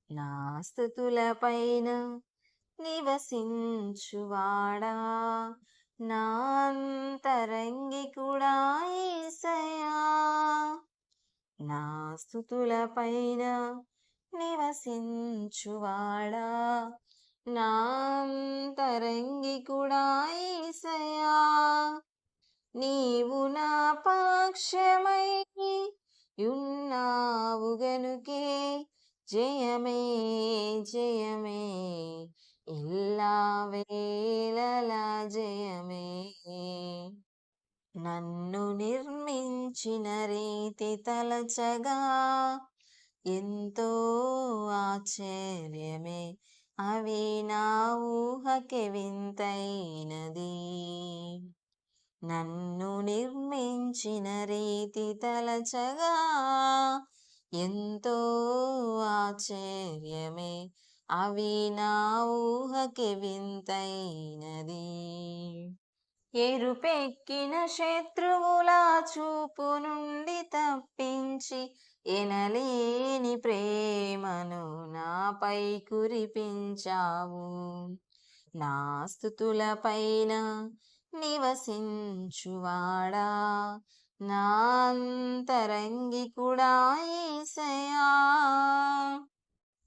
నా స్తుతులపైన నివసించువాడా, నా అంతరంగికుడా యేసయ్యా. నా స్తుతులపైన నివసించువాడా, నా అంతరంగికుడా యేసయ్యా. నీవు నా పక్షమై యున్నావు గనుకే జయమే జయమే, ఎల్లావేళలా జయమే. నన్ను నిర్మించిన రీతి తలచగా ఎంతో ఆశ్చర్యమే, అవి నా ఊహకి వింతైనది. నన్ను నిర్మించిన రీతి తలచగా ఎంతో ఆశ్చర్యమే, అవి నా ఊహకి వింతైనది. ఎరుపెక్కిన శత్రువుల చూపు నుండి తప్పించి ఎనలేని ప్రేమను నాపై కురిపించావు. నా స్తుతులపైన నివసించువాడా, నా అంతరంగికుడా యేసయ్యా.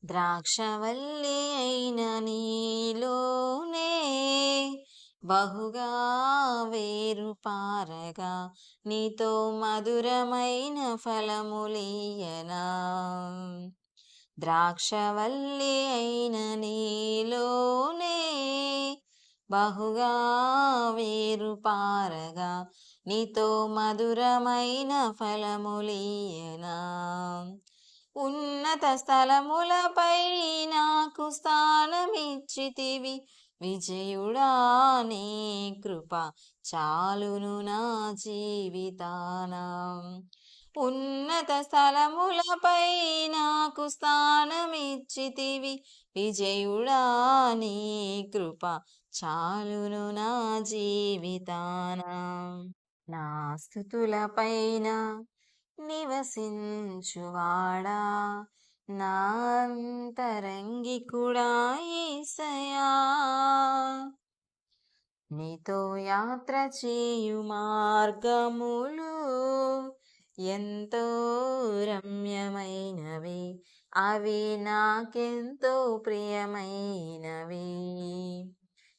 ద్రాక్షవల్లి అయిన నీలోనే బహుగా వేరు పారగా, నీతో మధురమైన ఫలములీయనా. ద్రాక్షవల్లి అయిన నీలోనే బహుగా వేరు పారగా, నీతో మధురమైన ఫలములీయనా. ఉన్నత స్థలములపై నాకు స్థానమిచ్చితివి, విజయుడా నీ కృప చాలును నా జీవితాన. ఉన్నత స్థలములపై నాకు స్థానమిచ్చితివి, విజయుడా నీ కృప చాలును నా జీవితాన. నా స్తుతులపైన నివసించువాడా, నా అంతరంగికుడా యేసయ్యా. నీతో యాత్ర చేయు మార్గములు ఎంతో రమ్యమైనవి, అవి నాకెంతో ప్రియమైనవి.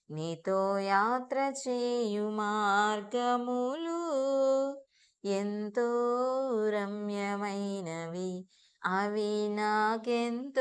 నీతో యాత్ర చేయు మార్గములు ఎంతో రమ్యమైనవి, అవి నాకెంతో